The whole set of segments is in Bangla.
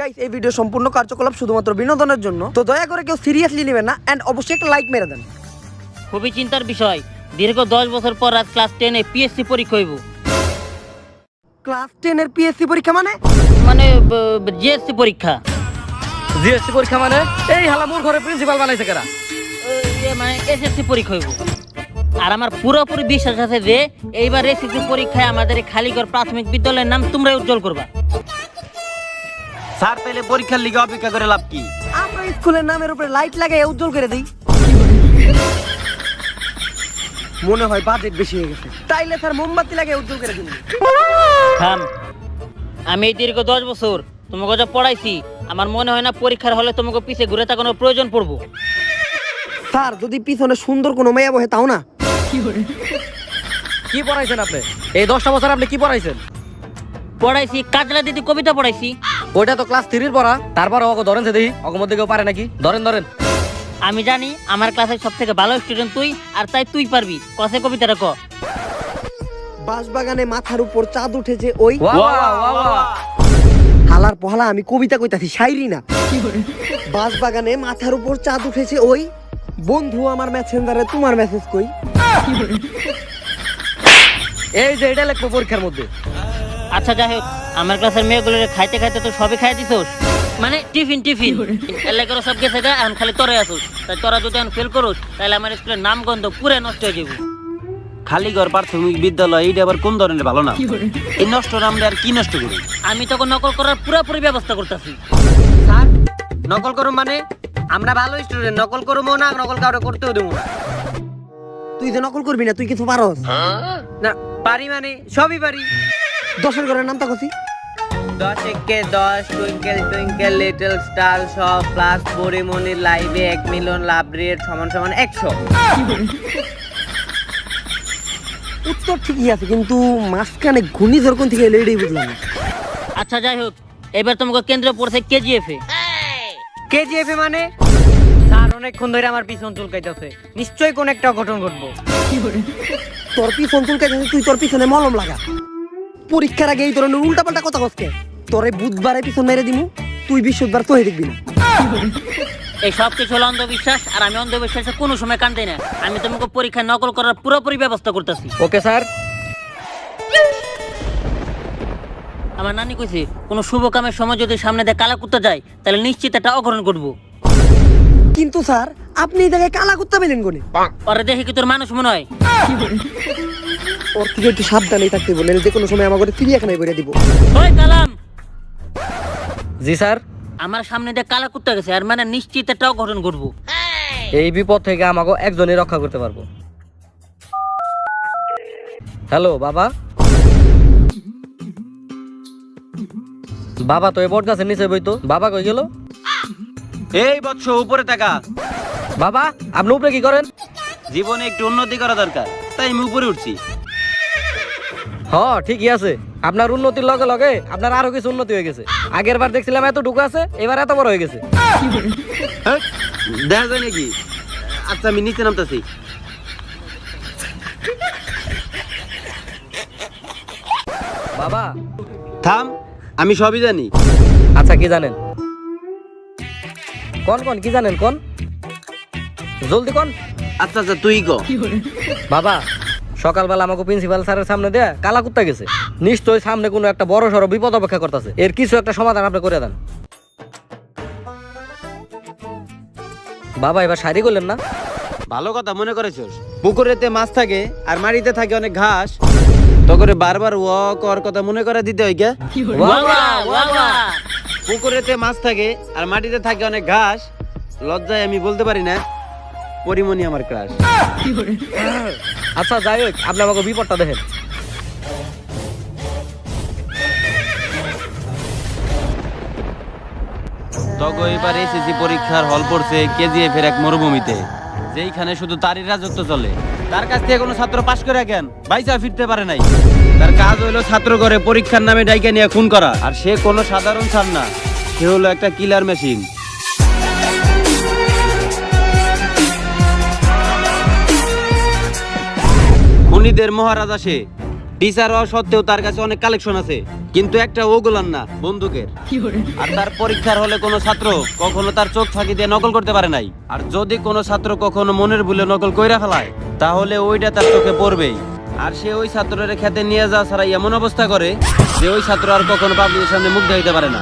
গাইস এই ভিডিও সম্পূর্ণ কার্যকলাপ শুধুমাত্র বিনোদনের জন্য, তো দয়া করে কেউ সিরিয়াসলি নেবেন না এন্ড অবশ্যই একটা লাইক মেরে দেন। খুবই চিন্তার বিষয়, দীর্ঘ 10 বছর পর আজ ক্লাস 10 এ পিএসসি পরীক্ষা হইব। ক্লাস 10 এর পিএসসি পরীক্ষা মানে জিএসসি পরীক্ষা। জিএসসি পরীক্ষা মানে এই হালা মোর ঘরে প্রিন্সিপাল বানাইছে কেরা? মানে এসএসসি পরীক্ষা হইব। আর আমার পুরোপুরি বিশ্বাস আছে যে এইবার এসএসসি পরীক্ষায় আমাদের এই খালিগড় প্রাথমিক বিদ্যালয়ের নাম তোমরাই উজ্জ্বল করবা। স্যার তাহলে পরীক্ষার লিগে অপেক্ষা করে লাভ কি? আমরা স্কুলের নামের উপরে লাইট লাগাই উজ্জ্বল করে দেই। মনে হয় বাজেট বেশি হয়ে গেছে, তাইলে স্যার মোমবাতি লাগিয়ে উজ্জ্বল করে দিন। থাম, আমি এই দীর্ঘ 10 বছর তোমাকে যা পড়াইছি, আমার মনে হয় না পরীক্ষার হলে তোমাকে পিছে ঘুরে তাকানোর প্রয়োজন পড়বো। স্যার যদি পিছনে সুন্দর কোনো মেয়ে বসে তাও না। কি পড়াইছেন আপনি? এই 10টা বছর আপনি কি পড়াইছেন? পড়াইছি কাজলা দিদি কবিতা পড়াইছি। ওইটা তো ক্লাস 3 এর পড়া, তারপর ওকে ধরেন সে দেখি ওকে মধ্যে কেউ পারে নাকি? ধরেন আমি জানি আমার ক্লাসের সব থেকে ভালো স্টুডেন্ট তুই, আর তাই তুই পারবি। কসে কবিতাটা ক। বাঁশবাগানে মাথার উপর চাঁদ উঠেছে ওই। ওয়া হালার পহলা আমি কবিতা কইতাছি, শায়রি না। বাঁশবাগানে মাথার উপর চাঁদ উঠেছে ওই, বন্ধু আমার মেসেঞ্জারে তোমার মেসেজ কই। এই যে এটা লিখবো পরীক্ষার মধ্যে। আচ্ছা যাই হোক, আমার ক্লাসের মেয়েগুলোরে খাইতে খাইতে তো সবই খাই দিছোস, মানে টিফিন এলাকার সব গেছে গা, এখন খালি তোরাই আসোস। তাই তোরা যদি এখন ফেল করোস তাহলে আমার স্কুলের নাম গন্ধ পুরো নষ্ট হয়ে যাবে। খালিগড় প্রাথমিক বিদ্যালয় এইটা আবার কোন ধরনের ভালো না? এই নষ্ট নামটা আর কি নষ্ট করি? আমি তখন নকল করার পুরোপুরি ব্যবস্থা করতেছি। স্যার নকল করো মানে? আমরা ভালো স্টুডেন্ট, নকল করবো না, নকল কাউরে করতেও দেবো না। তুই যে নকল করবি না, তুই কিছু পারস না পারি মানে সবই পারি। 10 ঘরের নামটা কছি। 10 একে 10, টুইঙ্কেল টুইঙ্কেল লিটল স্টার, সব প্লাস পরিমণির লাইভে 1 মিলিয়ন লাভ রেট সমান 100। উত্তর ঠিকই আছে, কিন্তু মাঝখানে ঘূর্ণিঝড় কোন থেকে এলো এটাই বুঝলাম না। আচ্ছা যাই হোক, এবার তোমাকে কেন্দ্র পড়ছে কেজিএফ এ। কেজিএফ এ মানে? স্যার অনেকক্ষণ ধরে আমার পিছন চুলকাইতেছে, নিশ্চয়ই কোন একটা অঘটন ঘটবো। তোর পিছন চুলকাইতেছে, তুই তোর পিছনে মলম লাগা। পরীক্ষার আগে এই ধরনের উল্টাপাল্টা কথা কসকে। তোরে বুধবারে পিছন মেরে দিমু, তুই বৃহস্পতিবার তোহে দেখবি না। এই সব কিছু হলো অন্ধবিশ্বাস, আর আমি অন্ধবিশ্বাসে কোনো সময় কান দেই না। আমি তোমাকে পরীক্ষায় নকল করার পুরোপুরি ব্যবস্থা করতেছি। Okay sir. আমার নানি কইছে কোনো শুভ কামের সময় যদি সামনে দিয়ে কালা কুত্তা যায় তাহলে নিশ্চিত একটা অঘটন ঘটবো। কিন্তু স্যার আপনি এই জায়গায় কালা কুত্তা পেলেন কোনে? পরে দেখি কি তোর মানুষ মনে হয়। ওর থেকে একটু সাবধানে থাকতে বলেন, যে কোনো সময় আমাকে চিড়িয়াখানায় করে দিব। ওই কালাম, জি স্যার। আমার সামনে দিয়ে কালা কুত্তা গেছে, আর মানে নিশ্চিত একটা অঘটন ঘটবো। এই বিপদ থেকে আমাকে একজনই রক্ষা করতে পারবো। হ্যালো বাবা। বাবা তো এই বট গাছের নিচে বইতো, বাবা কই গেল? এই বৎস উপরে তাকা। বাবা আপনি উপরে কি করেন? জীবনে একটু উন্নতি করা দরকার, তাই আমি উপরে উঠছি। ঠিকই আছে, আপনার উন্নতির লগে লগে আপনার আরো কিছু উন্নতি হয়ে গেছে। আগের বার দেখছিলাম এত ঢুকা আছে, এবার এত বড় হয়ে গেছে। হ্যাঁ, দেখা যায় নাকি? আচ্ছা আমি নিচে নামতেছি। বাবা থাম, আমি সবই জানি। আচ্ছা কি জানেন? কোন কি জানেন কোন, জলদি কোন। আচ্ছা তুই ক। বাবা সকালবেলা আমাকে প্রিন্সিপাল স্যারের সামনে দেয়া কালা কুত্তা গেছে, নিশ্চয়ই সামনে কোনো একটা বড় সড়ো বিপদ অপেক্ষা করতেছে। এর কিছু একটা সমাধান আপনি করে দেন। বাবা এবার শাড়ি করলেন না? ভালো কথা মনে করেছিস। পুকুরেতে মাছ থাকে আর মাটিতে থাকে অনেক ঘাস, তো করে বারবার ওর কথা মনে করে দিতে হয় কে? পুকুরেতে মাছ থাকে আর মাটিতে থাকে অনেক ঘাস, লজ্জায় আমি বলতে পারি না পরিমণি আমার ক্রাশ। আচ্ছা যাই হোক, আপনি আমাকে বিপদটা দেখেন। তগো এবার এসএসসি পরীক্ষার হল পড়ছে কেজিএফ এর এক মরুভূমিতে, যেইখানে শুধু তারই রাজত্ব চলে। তার কাছ থেকে কোনো ছাত্র পাশ করে কেন বাইসা ফিরতে পারে নাই। তার কাজ হইলো ছাত্র করে পরীক্ষার নামে ডাইকে নিয়ে খুন করা। আর সে কোনো সাধারণ ছাত্র না, সে হলো একটা কিলার মেশিন। খুনিদের মহারাজা সে। টিচার হওয়া সত্ত্বেও তার কাছে অনেক কালেকশন আছে। কিন্তু একটা ওগুলান না, বন্দুকের। আর তার পরীক্ষার হলে কোনো ছাত্র কখনো তার চোখ ফাঁকি দিয়ে নকল করতে পারে নাই। আর যদি কোনো ছাত্র কখনো মনের ভুলে নকল কইরা ফেলায়, তাহলে ওইটা তার চোখে পড়বেই। আর সে ওই ছাত্রের খেতে নিয়ে যাওয়া ছাড়া এমন অবস্থা করে যে ওই ছাত্র আর কখনো পাবলিকের সামনে মুখ দেখাইতে পারে না।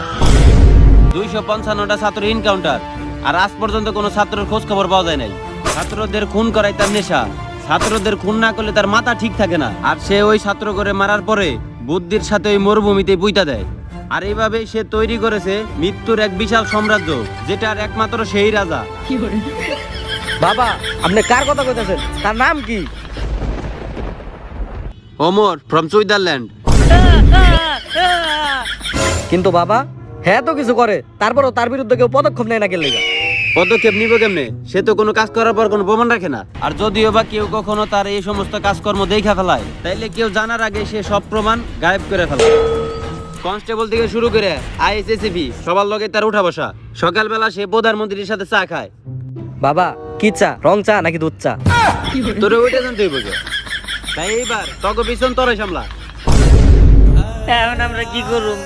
255টা ছাত্র ইনকাউন্টার, আর আজ পর্যন্ত কোনো ছাত্রের খোঁজ খবর পাওয়া যায় নাই। ছাত্রদের খুন করাই তার নেশা, ছাত্রদের খুন না করলে তার মাথা ঠিক থাকে না। আর সে ওই ছাত্র করে মারার পরে বুদ্ধির সাথে ওই মরুভূমিতে পুইতা দেয়। আর এইভাবেই সে তৈরি করেছে মৃত্যুর এক বিশাল সাম্রাজ্য, যেটার একমাত্র সেই রাজা। বাবা, আপনি কার কথা কইতেছেন? তার নাম কি? Omar from Switzerland. কিন্তু বাবা, হ্যাঁ তো কিছু করে, তারপরও তার বিরুদ্ধে কেউ পদক্ষেপ নেয় না কেন লেগা? পদক্ষেপ নিব কেমনে? সে তো কোনো কাজ করার পর কোনো প্রমাণ রাখে না। আর যদিও বা কেউ কখনো তার এই সমস্ত কাজকর্ম দেখা ফেলায়, তাইলে কেউ জানার আগে সে সব প্রমাণ গায়েব করে ফেলায়। কনস্টেবল থেকে শুরু করে আইএসএসিপি সবার লগে তার উঠা বসা। সকালবেলা সে প্রধানমন্ত্রীর সাথে চা খায়। বাবা, কি চা? রং চা নাকি দুধ চা? তোরে ওইটা জানতেই বোঝে। তাই এইবার তকে পিছন তোরে সামলা। এখন আমরা কি করুম?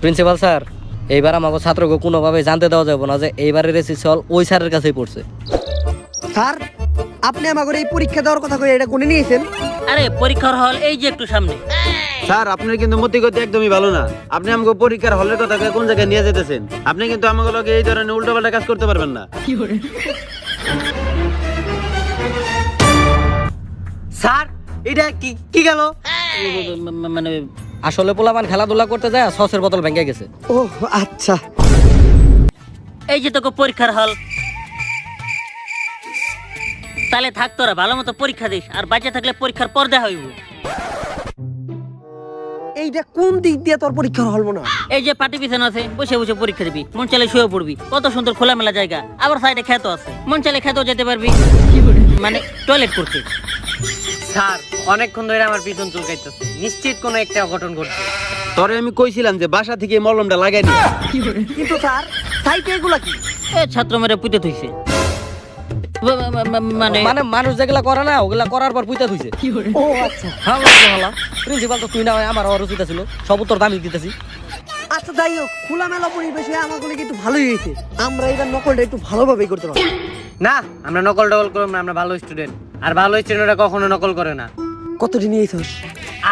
প্রিন্সিপাল স্যার, এইবার আমাকে ছাত্রকে কোনোভাবে জানতে দেওয়া যাবে না যে এইবারের এসএসসি হল ওই স্যারের কাছেই পড়ছে। স্যার, আপনি আমাকে এই পরীক্ষা দেওয়ার কথা কই এটা কোনে নিয়েছেন? আরে পরীক্ষার হল এই যে একটু সামনে। স্যার, আপনার কিন্তু মতিগতি একদমই ভালো না। আপনি আমাকে পরীক্ষার হলের কথা কোন জায়গায় নিয়ে যেতেছেন? আপনি কিন্তু আমাকে লগে এই ধরনের উল্টোপাল্টা কাজ করতে পারবেন না। স্যার, এটা কি গেল? মানে আসলে পোলাপান খেলাধুলা করতে যায় সসের বোতল ভেঙে গেছে। ও আচ্ছা। এই যে তোকে পরীক্ষার হল, তাহলে থাক, তোরা ভালো মতো পরীক্ষা দিস। আর বাচ্চা থাকলে পরীক্ষার পর দেখা হইব। এইটা কোন দিক দিয়ে তোর পরীক্ষা হল মনে হয়? এই যে পাটি পিছনে আছে, বসে বসে পরীক্ষা দিবি। মন চাইলে শুয়ে পড়বি, কত সুন্দর খোলামেলা জায়গা। আবার সাইডে ক্ষেত আছে, মন চাইলে ক্ষেতেও যেতে পারবি, মানে টয়লেট করতে। স্যার, অনেকক্ষণ ধরে আমার পিছন চুলকাইতেছে, নিশ্চিত কোনো একটা অঘটন ঘটবে। তরে আমি কইছিলাম যে বাসা থেকে এই মলমটা লাগাই নি। কিন্তু স্যার, সাইটে এগুলা কি? এ ছাত্র মেরে পুঁতে থইছে। মানে মানে মানুষ যেগুলা করে না, ওগুলা করার পর পুইতা থইছে। ও আচ্ছা। হ্যাঁ, প্রিন্সিপাল তো তুই না হয় আমার অরুচিতা ছিল, সব উত্তর দামি দিতেছি। আচ্ছা যাই হোক, খোলামেলা পরিবেশে আমাকে কিন্তু ভালোই হয়েছে। আমরা এবার নকলটা একটু ভালোভাবেই করতে পারবো। না, আমরা নকল টকল করব না, আমরা ভালো স্টুডেন্ট। আর ভালো স্টুডেন্টরা কখনো নকল করে না। কতটি নিয়েছিস?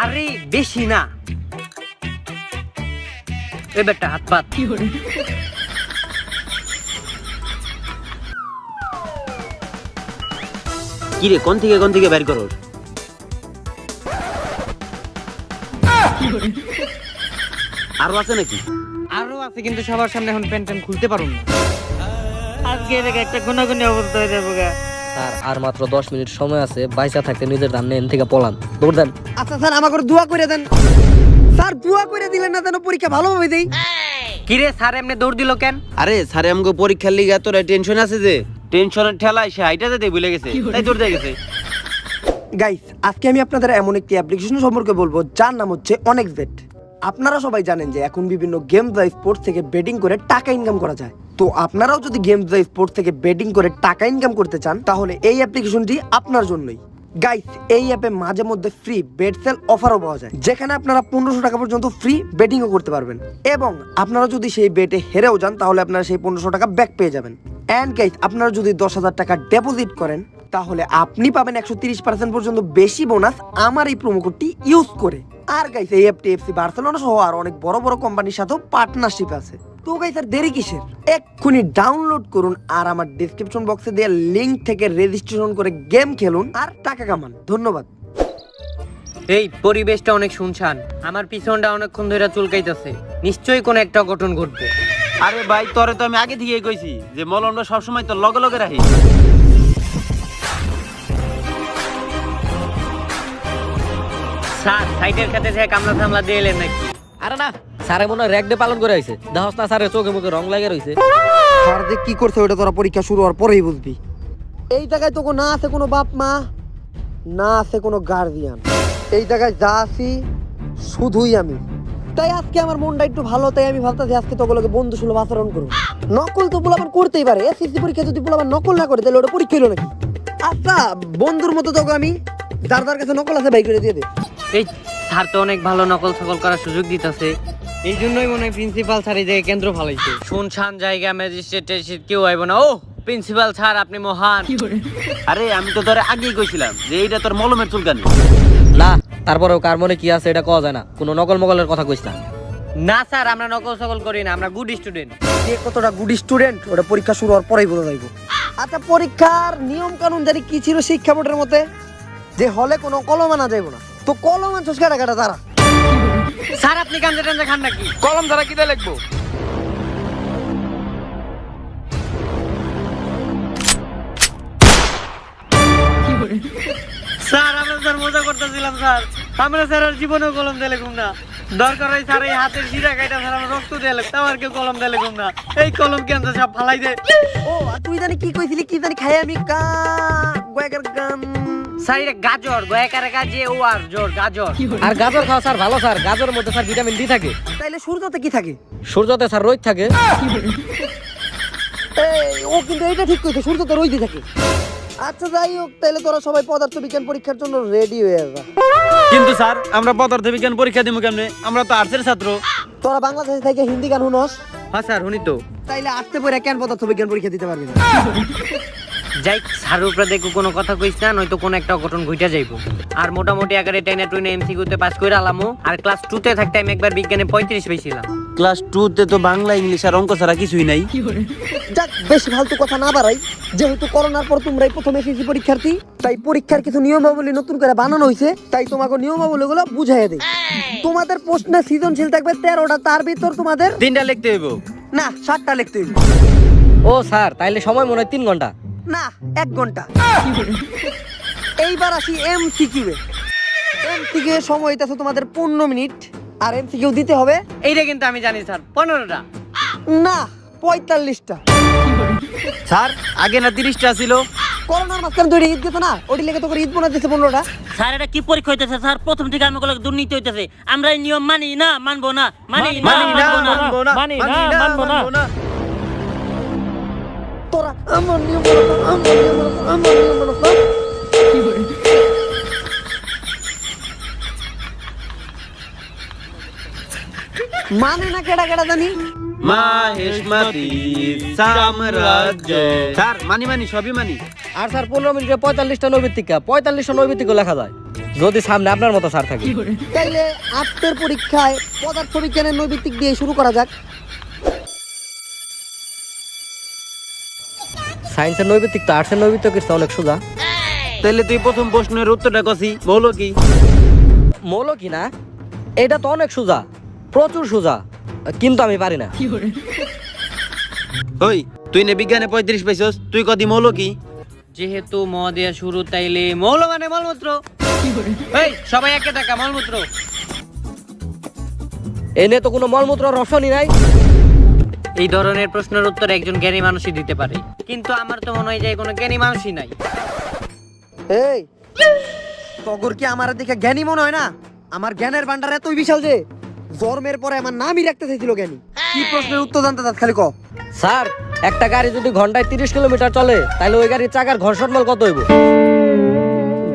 আরে বেশি না, এবারটা হাত পাত। কি রে, কোন থেকে বের করো? আরো আছে নাকি? আরো আছে, কিন্তু সবার সামনে এখন প্যান্ট খুলতে পারুন না। আজকে দেখে একটা গুনাগুনি অবস্থা হয়ে যাবো গা। স্যার, আর মাত্র 10 মিনিট সময় আছে। বাইসা থাকতে নিজের ধান নেন থেকে পলান, দৌড় দেন। আচ্ছা স্যার, আমাকে দোয়া করে দেন। স্যার, দোয়া করে দিলেন না যেন পরীক্ষা ভালোভাবে দেই। কিরে স্যার, এমনি দৌড় দিল কেন? আরে স্যারে আমাকে পরীক্ষার লিগা তোরা টেনশন আছে, যে টেনশনের ঠেলায় সে হাইটা যেতে ভুলে গেছে, তাই দৌড় দিয়ে গেছে। গাইস, আজকে আমি আপনাদের এমন একটি অ্যাপ্লিকেশন সম্পর্কে বলবো যার নাম হচ্ছে অনেক্সবেট। আপনারা সবাই জানেন যে এখন বিভিন্ন গেমস বা স্পোর্টস থেকে বেটিং করে টাকা ইনকাম করা যায়। তো আপনারাও যদি গেমস বা স্পোর্টস থেকে বেটিং করে টাকা ইনকাম করতে চান, তাহলে এই অ্যাপ্লিকেশনটি আপনার জন্যই। গাইস, এই অ্যাপে মাঝে মধ্যে ফ্রি বেট সেল অফারও পাওয়া যায়, যেখানে আপনারা 1500 টাকা পর্যন্ত ফ্রি বেটিংও করতে পারবেন। এবং আপনারা যদি সেই বেটে হেরেও যান, তাহলে আপনারা সেই 1500 টাকা ব্যাক পেয়ে যাবেন। এন্ড গাইস, আপনারা যদি 10,000 টাকা ডিপোজিট করেন, তাহলে আপনি পাবেন 130% পর্যন্ত বেশি বোনাস আমার এই প্রোমো কোডটি ইউজ করে। আর গাইস, এই অ্যাপটি এফসি বার্সেলোনা সহ আর অনেক বড় বড় কোম্পানির সাথেও পার্টনারশিপ আছে। তো গাইস, আর দেরি কিসের? এক্ষুনি ডাউনলোড করুন আর আমার ডেসক্রিপশন বক্সে দেওয়া লিংক থেকে রেজিস্ট্রেশন করে গেম খেলুন আর টাকা কামান। ধন্যবাদ। এই পরিবেশটা অনেক শুনশান, আমার পিছনটা অনেকক্ষণ ধরে চুলকাইতেছে, নিশ্চয়ই কোনো একটা অঘটন ঘটবে। আরে ভাই, তোরে তো আমি আগে থেকেই কইছি যে মলমটা সবসময় তোর লগে লগে রাখি। স্যার, সাইডের খাতে থেকে কামলা থামলা দিয়ে এলেন নাকি? আরে না, স্যারে মনে হয় র্যাক ডে পালন করে আইছে। দেহস না স্যারের চোখে মুখে রং লাগে রইছে। স্যার যে কি করছে ওটা তোরা পরীক্ষা শুরু হওয়ার পরেই বুঝবি। এই জায়গায় তোকে না আছে কোনো বাপ মা, না আছে কোনো গার্ডিয়ান। এই জায়গায় যা আছি শুধুই আমি। তাই আজকে আমার মনটা একটু ভালো, তাই আমি ভাবতেছি আজকে তোগুলোকে বন্ধু সুলভ আচরণ করুন। নকল তো পোলাপান করতেই পারে, এসএসসি পরীক্ষা যদি পোলাপান নকল না করে তাহলে ওটা পরীক্ষা হলো নাকি? আচ্ছা, বন্ধুর মতো তোকে আমি যার যার কাছে নকল আছে বাই করে দিয়ে দে। এই স্যার তো অনেক ভালো নকল সকল করার সুযোগ দিতেছে, এই জন্যই মনে হয় প্রিন্সিপাল স্যার এই জায়গায় কেন্দ্র ফালাইছে। শুনছান জায়গা ম্যাজিস্ট্রেট টেজিস্ট্রেট কেউ আইব না। ও প্রিন্সিপাল স্যার আপনি মহান। আরে আমি তো তোরে আগেই কইছিলাম যে এইটা তোর মলমের চুলকানি। না তারপরেও কার মনে কি আছে এটা কওয়া যায় না, কোনো নকল মকলের কথা কইস না। না স্যার আমরা নকল সকল করি না, আমরা গুড স্টুডেন্ট। কে কতটা গুড স্টুডেন্ট ওটা পরীক্ষা শুরু হওয়ার পরেই বোঝা যাইব। আচ্ছা, পরীক্ষার নিয়ম কানুন জানি কি ছিল শিক্ষা বোর্ডের মতে, যে হলে কোনো কলম আনা যাইব না, তো কলম আনছস কাটা কাটা তারা। স্যার আপনি গাঞ্জা টাঞ্জা খান নাকি? কলম দ্বারা কিটা লিখবো? স্যার আমরা স্যার মজা করতেছিলাম স্যার, আমরা স্যার আর জীবনেও কলম দিয়ে লিখুম না। দরকার হয় স্যার এই হাতের শিরা কাইটা স্যার আমরা রক্ত দিয়ে লিখতাম, আর কেউ কলম দিয়ে লিখুম না। এই কলম কেন সব ফালাই দে। ও আর তুই জানি কি কইছিলি, কি জানি খাই আমি গয়াকার গান। স্যার এটা গাজর, গয়াকারে গাজে ও আর জোর গাজর। আর গাজর খাওয়া স্যার ভালো স্যার, গাজরের মধ্যে স্যার ভিটামিন ডি থাকে। তাইলে সূর্যতে কি থাকে? সূর্যতে স্যার রোদ থাকে। এই ও কিন্তু এইটা ঠিক কইছে, সূর্যতে রোদই থাকে। আচ্ছা যাই হোক, তাইলে তোরা সবাই পদার্থ বিজ্ঞান পরীক্ষার জন্য রেডি হয়ে যা। কিন্তু স্যার আমরা পদার্থ বিজ্ঞান পরীক্ষা দিব কেমনে? আমরা তো আর্টসের ছাত্র। তোরা বাংলাদেশ থেকে হিন্দি গান শুনস, হ্যাঁ স্যার শুনি তো। তাইলে আসতে পরে কেন পদার্থ বিজ্ঞান পরীক্ষা দিতে পারবি না? যাই স্যার উপরে দেখো কোনো কথা কইস না, নয়তো কোনো একটা অঘটন ঘইটা যাইবো। আর মোটামুটি আকারে 10 আর 20 এমসিকিউ তে পাস করে আলামু। আর ক্লাস 2 তে থাকতে আমি একবার বিজ্ঞানে 35 পেয়েছিলাম। ক্লাস 2 তে তো বাংলা ইংলিশ আর অঙ্ক ছাড়া কিছুই নাই। যাক, বেশি ফালতু কথা না বাড়াই, যেহেতু করোনার পর তোমরাই প্রথম এসেছি পরীক্ষার্থী, তাই পরীক্ষার কিছু নিয়মাবলী নতুন করে বানানো হয়েছে, তাই তোমাকে নিয়মাবলীগুলো বুঝাইয়া দেই। তোমাদের প্রশ্নে সৃজনশীল থাকবে 13টা, তার ভিতর তোমাদের 3টা লিখতে হইব। না 7টা লিখতে হইবে। ও স্যার তাইলে সময় মনে হয় 3 ঘন্টা। না 1 ঘন্টা। এইবার আসি এমসিকিউ এ। এমসিকিউ এর সময় হইতাছে তোমাদের 15 মিনিট, আর এমসিকিউ দিতে হবে এইটা কিন্তু আমি জানি স্যার 15টা। না 45টা। স্যার আগে না 30টা ছিল। করোনার মাঝখানে 2টা ঈদ গেছে না, ওটি লেগে তো করে ঈদ বোনাস দিছে 15টা। স্যার এটা কি পরীক্ষা হইতেছে স্যার? প্রথম থেকে আমি বলে দুর্নীতি হইতেছে। আমরা এই নিয়ম মানি না, মানবো না, মানি না, মানবো না। তোরা আমার নিয়ম মানো না, আমার নিয়ম মানো না, আমার নিয়ম মানো না। মানে না কেডা কেডা জানি। মাহেশমতি সাম্রাজ্য। স্যার মানি সবই মানি। আর স্যার 15 মিনিটে 45টা নৈবিত্তিকা, 45টা নৈবিত্তিকও লেখা যায় যদি সামনে আপনার মতো স্যার থাকে। তাইলে আজকের পরীক্ষায় পদার্থ বিজ্ঞানের নৈবিত্তিক দিয়ে শুরু করা যাক। সায়েন্সের নৈবিত্তিক তো আর্টসের নৈবিত্তিকের চেয়ে অনেক সোজা। তাহলে তুই প্রথম প্রশ্নের উত্তরটা কসি বলো কি? মৌল কি না, এটা তো অনেক সোজা, প্রচুর সোজা, কিন্তু আমি পারি না। ওই তুই নে বিজ্ঞানে 35 পাইছস, তুই কদি মৌল কি? যেহেতু ম দিয়ে শুরু, তাইলে মৌল মানে মলমূত্র। এই সবাই একে টাকা মলমূত্র। এনে তো কোনো মলমূত্র রসনই নাই। এই ধরনের প্রশ্নের উত্তর একজন জ্ঞানী মানুষই দিতে পারে, কিন্তু আমার তো মনে হয় যে কোনো জ্ঞানী মানুষই নাই। এই তগর কি আমার দেখে জ্ঞানী মনে হয় না? আমার জ্ঞানের ভান্ডার এতই বিশাল যে জন্মের পরে আমার নামই রাখতে চাইছিল জ্ঞানী। কি প্রশ্নের উত্তর জানতে চাস খালি ক। স্যার একটা গাড়ি যদি ঘন্টায় 30 কিলোমিটার চলে, তাহলে ওই গাড়ির চাকার ঘর্ষণ বল কত হইব?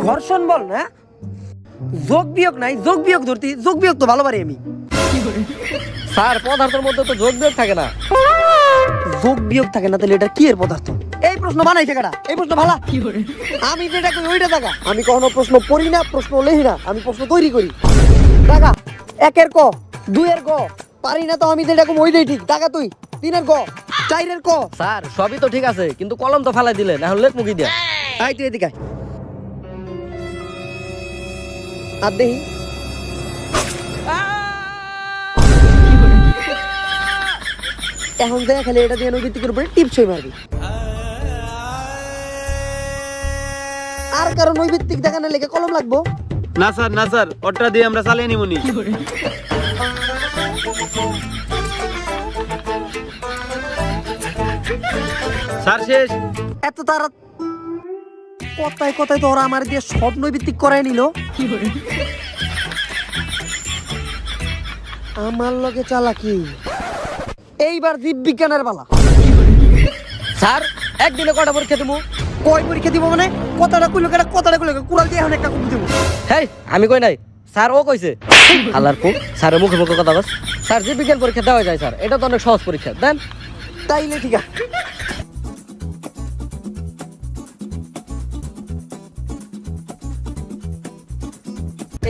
ঘর্ষণ বল না, যোগ বিয়োগ নাই, যোগ বিয়োগ ধরতি, যোগ বিয়োগ তো ভালো পারি আমি। স্যার পদার্থের মধ্যে তো যোগ বিয়োগ থাকে না। যোগ বিয়োগ থাকে না, তাহলে এটা কি এর পদার্থ? এই প্রশ্ন বানাইছে কেডা? এই প্রশ্ন ভালা। আমি যেটা কই ওইটা টাকা। আমি কখনো প্রশ্ন পড়ি না, প্রশ্ন লেখি না, আমি প্রশ্ন তৈরি করি। টাকা 1 এর ক, 2 এর ক, পারি না তো আমি যেটা কই ওইটাই ঠিক। টাকা তুই 3 এর ক, 4 এর ক। স্যার সবই তো ঠিক আছে, কিন্তু কলম তো ফালাই দিলে, না হলে লেখ মুখি দিয়া। আই তুই এদিকে আয়। আর দেখি এখন দেখা খালি এটা দিয়ে নৈবিত্তিকের উপরে টিপসই মারবি। আর কারো নৈবিত্তিক দেখানোর লেগে কলম লাগবো না স্যার ওটা দিয়ে আমরা চালিয়ে নিবনি। স্যার শেষ। এত তারা কথায় কথায় তো ওরা আমার দিয়ে সব নৈবিত্তিক করাই নিল। আমার লগে চালাকি। এইবার জীববিজ্ঞানের বালা। স্যার একদিনে কয়টা পরীক্ষা দেবো? কয় পরীক্ষা দিব মানে? কথাটা কইলো কেটা, কথাটা কইলো কুড়াল দিয়ে এখন একটা কপি দেবো। হেই আমি কই নাই, স্যার ও কইছে আল্লাহর পো স্যারের মুখে মুখে কথা বস। স্যার জীববিজ্ঞান পরীক্ষা দেওয়া যায় স্যার, এটা তো অনেক সহজ পরীক্ষা দেন। তাইলে ঠিক আছে।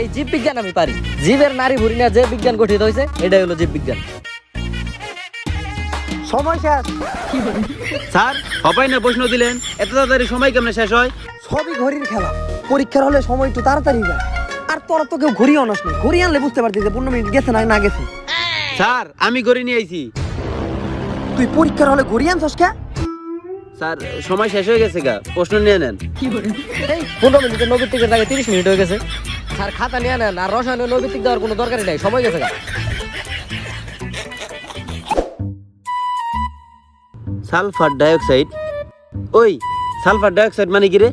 এই জীববিজ্ঞান আমি পারি। জীবের নারী ভুঁড়ি নিয়ে যে বিজ্ঞান গঠিত হয়েছে এটাই হলো জীববিজ্ঞান। সময় শেষ। স্যার হবাই না প্রশ্ন দিলেন, এত তাড়াতাড়ি সময় কেমনে শেষ হয়? সবই ঘড়ির খেলা, পরীক্ষার হলে সময় একটু তাড়াতাড়ি যায়। আর তোরা তো কেউ ঘড়ি আনস না, ঘড়ি আনলে বুঝতে পারতিস যে 15 মিনিট গেছে না না গেছে। স্যার আমি ঘড়ি নিয়ে আইছি। তুই পরীক্ষার হলে ঘড়ি আনছস কে? স্যার সময় শেষ হয়ে গেছে গা, প্রশ্ন নিয়ে নেন। এই 15 মিনিটের নৈবিত্তিকের জায়গায় 30 মিনিট হয়ে গেছে। স্যার খাতা নিয়ে নেন, আর রসায়নের নৈবিত্তিক দেওয়ার কোনো দরকারই নাই, সময় গেছে গা। সালফার ডাইঅক্সাইড, ওই সালফার ডাইঅক্সাইড মানে কি রে?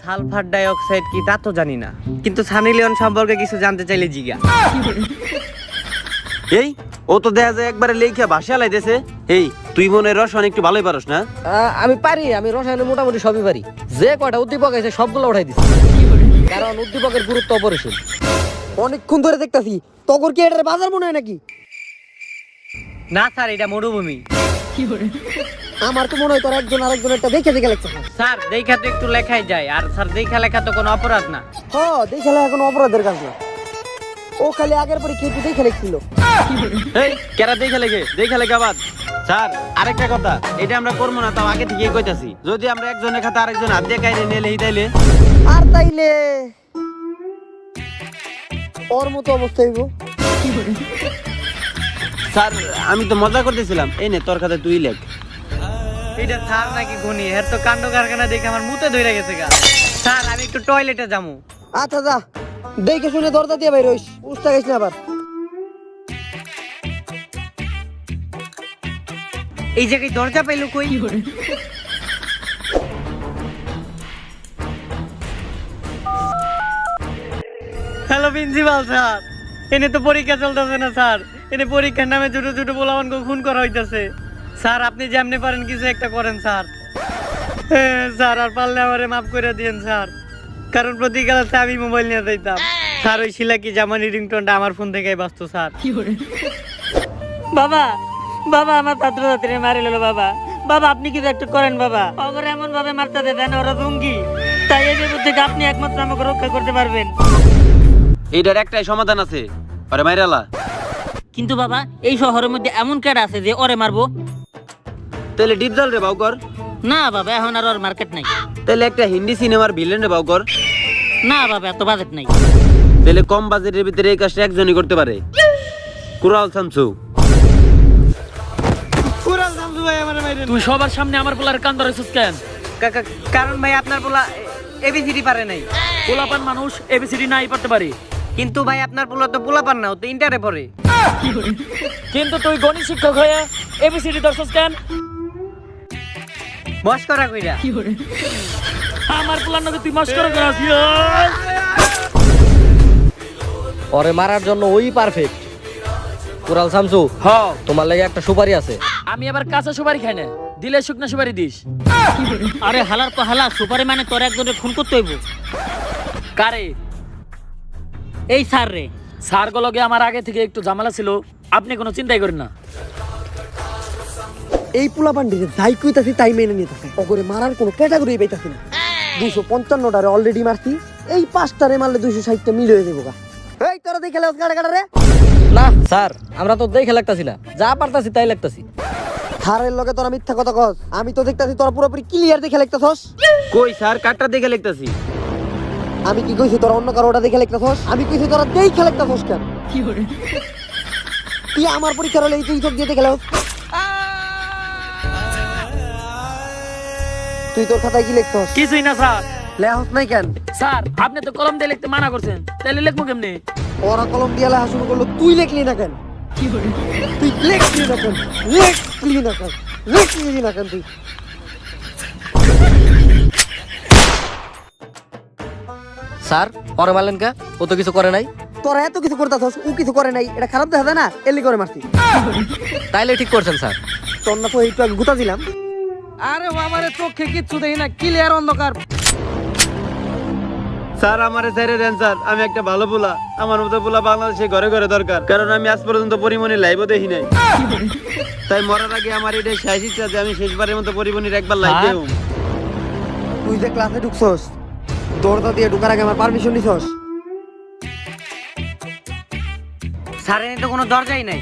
সালফার ডাইঅক্সাইড কি তা তো জানি না, কিন্তু সানি লিওন সম্পর্কে কিছু জানতে চাইলে জিজ্ঞা। এই ও তো দেখা যায় একবারে লেখা ভাষা লাইতেছে। এই তুই মনে হয় রসায়ন একটু ভালোই পারস না? আমি পারি, আমি রসায়নে মোটামুটি সবই পারি। যে কয়টা উদ্দীপক আছে সবগুলো উঠাই দিচ্ছি, কারণ উদ্দীপকের গুরুত্ব অপরিসীম। অনেকক্ষণ ধরে দেখতাছি, তগর কি এটার বাজার মনে হয় নাকি? না স্যার, এটা মরুভূমি। আমার তো মনে হয় তোর একজন আরেকজন একটা দেখে দেখে লেখছে। স্যার দেখা তো একটু লেখাই যায়, আর স্যার দেখা লেখা তো কোনো অপরাধ না। দেখে লেখা কোনো অপরাধের কাজ না। ও খালি আগের পরীক্ষা একটু দেখে লিখছিল। এই কেরা দেখে লেখা বাদ। স্যার আরেকটা কথা, এটা আমরা করবো না, তাও আগে থেকেই কইতাছি। যদি আমরা একজনের খাতা আরেকজন হাত দিয়ে কাইরে নিয়ে লেহি তাইলে আর তাইলে ওর মতো অবস্থা হইব। স্যার আমি তো মজা করতেছিলাম। এই নে তোর খাতা তুই লেখ। এটা স্যার নাকি গুনি, এর তো কাণ্ড কারখানা দেখে আমার মুতে ধরে গেছে গা। স্যার আমি একটু টয়লেটে যাবো। আচ্ছা যা, দেখে শুনে দরজা দিয়ে বাইর হইস, উস্তা গেছ না আবার। এই জায়গায় দরজা পাইলো কই? হ্যালো প্রিন্সিপাল স্যার, এনে তো পরীক্ষা চলতেছে না স্যার। এনে পরীক্ষার নামে ছোট ছোট পোলাপানকে খুন করা হইতাছে। স্যার আপনি যেমনি পারেন কিছু একটা করেন স্যার। স্যার আর পারলে আমারে মাফ করে দিয়েন স্যার, কারণ প্রতি ক্লাসে আমি মোবাইল নিয়ে যাইতাম। স্যার ওই শিলাকি জামানি রিংটোনটা আমার ফোন থেকেই বাঁচতো স্যার। বাবা বাবা আমার ছাত্রছাত্রী মারি লো বাবা। বাবা আপনি কিছু একটা করেন বাবা, অগর এমন ভাবে মারতে দেন ওরা জঙ্গি। তাই এই বিপদ থেকে আপনি একমাত্র আমাকে রক্ষা করতে পারবেন। এইটার একটাই সমাধান আছে, আরে মাইরালা। কিন্তু বাবা এই শহরের মধ্যে এমন কেডা আছে যে ওরে মারবো? তাহলে ডিপজল রে বাউকর। না বাবা এখন আর ওর মার্কেট নাই। তাহলে একটা হিন্দি সিনেমার ভিলেন রে বাউকর। না বাবা এত বাজেট নাই। তাহলে কম বাজেটের ভিতরে এই কাজটা একজনই করতে পারে, কুরাল শামসু। তুই সবার সামনে আমার পোলার কান ধরেছিস কেন? কারণ ভাই আপনার পোলা এবিসিডি পারে নাই। পোলাপান মানুষ এবিসিডি নাই পড়তে পারে, কিন্তু ভাই আপনার পোলা তো পোলাপান না, ও তো ইন্টারে পড়ে। কিন্তু তুই গণিত শিক্ষক হয়ে এবিসিডি ধরছিস কেন? বস করা কইরা আমার পোলার নাকি তুই মস্করা করাস? ওরে মারার জন্য ওই পারফেক্ট। কুরাল শামসু, তোমার লাগে একটা সুপারি আছে। আমি আবার কাঁচা সুপারি খাই না, দিলে শুকনা সুপারি দিস। আরে হালার তো হালা, সুপারি মানে তোর একজনের খুন করতে হইব। কারে? এই স্যার রে। স্যার গুলোকে আমার আগে থেকে একটু ঝামেলা ছিল, আপনি কোনো চিন্তাই করেন না। এই পোলা পান্ডিতে যাই কইতাছি তাই মেনে নিতেছে, ওগরে মারার কোনো ক্যাটাগরি পাইতাছি না। 255টারে অলরেডি মারছি, এই 5টারে মারলে 260টা মিল হয়ে যাবো গা। এই তোরা দেখে লেস গাড়া গাড়া রে। না স্যার, আমরা তো দেখে লাগতাছি না, যা পারতাছি তাই লাগতাছি। থারের লগে তোরা মিথ্যা কথা কস, আমি তো দেখতাছি তোরা পুরোপুরি ক্লিয়ার দেখে লিখতাছস। কই স্যার কাটটা দেখে লিখতাছি। আমি কি কইছি তোরা অন্য কারোটা দেখে লিখতাছস? আমি কইছি তোরা দেখে লিখতাছস কেন? তুই আমার পরীক্ষার হলে এই তুই চোখ দিয়ে দেখে লেস। তুই তোর খাতায় কি লিখছস? কিছুই না স্যার। লেখস নাই কেন? স্যার আপনি তো কলম দিয়ে লিখতে মানা করছেন, তাহলে লিখবো কেমনে? ওরা কলম দিয়ে লেখা শুরু করলো, তুই লিখলি না কেন? তুই লিখলি না কেন? লিখলি না কেন? লিখলি না কেন তুই? স্যার ওরে মারলেন কে? ও তো কিছু করে নাই। তোরা এত কিছু করতাছস, ও কিছু করে নাই, এটা খারাপ দেখা যায় না? এলি করে মারছি। তাইলে ঠিক করছেন স্যার। তোর না তো একটু আগে গুতা দিলাম। আরে বাবারে, চোখে কিচ্ছু দেখি না, ক্লিয়ার অন্ধকার। স্যার আমারে ছেড়ে দেন স্যার, আমি একটা ভালো পোলা, আমার মতো পোলা বাংলাদেশে ঘরে ঘরে দরকার, কারণ আমি আজ পর্যন্ত পরিমণি লাইভও দেখি নাই। তাই মরার আগে আমার এটাই শেষ ইচ্ছা যে আমি শেষবারের মতো পরিমণির একবার লাইভ দেব। তুই যে ক্লাসে ঢুকছস, দরজা দিয়ে ঢুকার আগে আমার পারমিশন নিছস? স্যার এনে তো কোনো দরজাই নাই।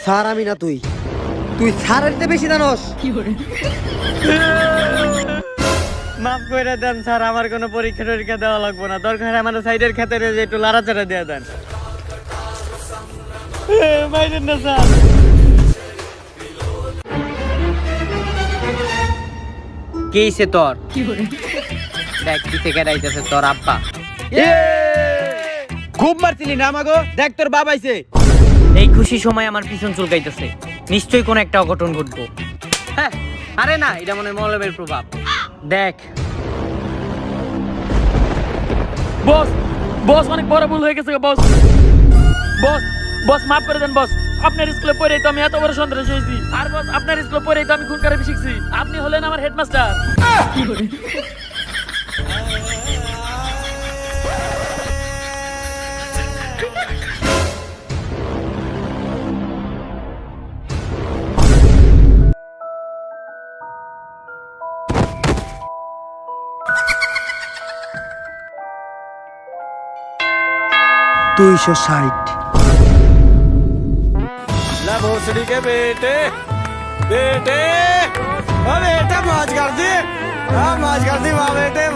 স্যার আমি না তুই, তুই স্যারের চেয়ে বেশি জানোস। মাফ করে দেন স্যার, আমার কোনো পরীক্ষা টরীক্ষা দেওয়া লাগবে না, দরকার আমার সাইডের খেতে একটু লাড়াচাড়া দিয়ে দেন। মাইরেন না স্যার। কেইছে তোর দেখ কি থেকে রাইতেছে তোর আব্বা। খুব মারছিলি না আমাগো, দেখ তোর বাবাইছে। এই খুশি সময় আমার পিছন চুলকাইতেছে, নিশ্চয়ই কোন একটা অঘটন ঘটবো। হ্যাঁ, আরে না, এটা মনে হয় মৌলবের প্রভাব। দেখ বস বস অনেক বড় ভুল হয়ে গেছে বস। বস বস মাফ করে দেন বস, আপনার স্কুলে পড়েই তো আমি এত বড় সন্ত্রাসী হয়েছি। আর বস আপনার স্কুলে পড়েই তো আমি খুন করে শিখছি। আপনি হলেন আমার হেডমাস্টার। দুইশো 60। भोसड़ी के बेटे बेटे, बेटा मौज कर दी, मौज कर दी वाह बेटे।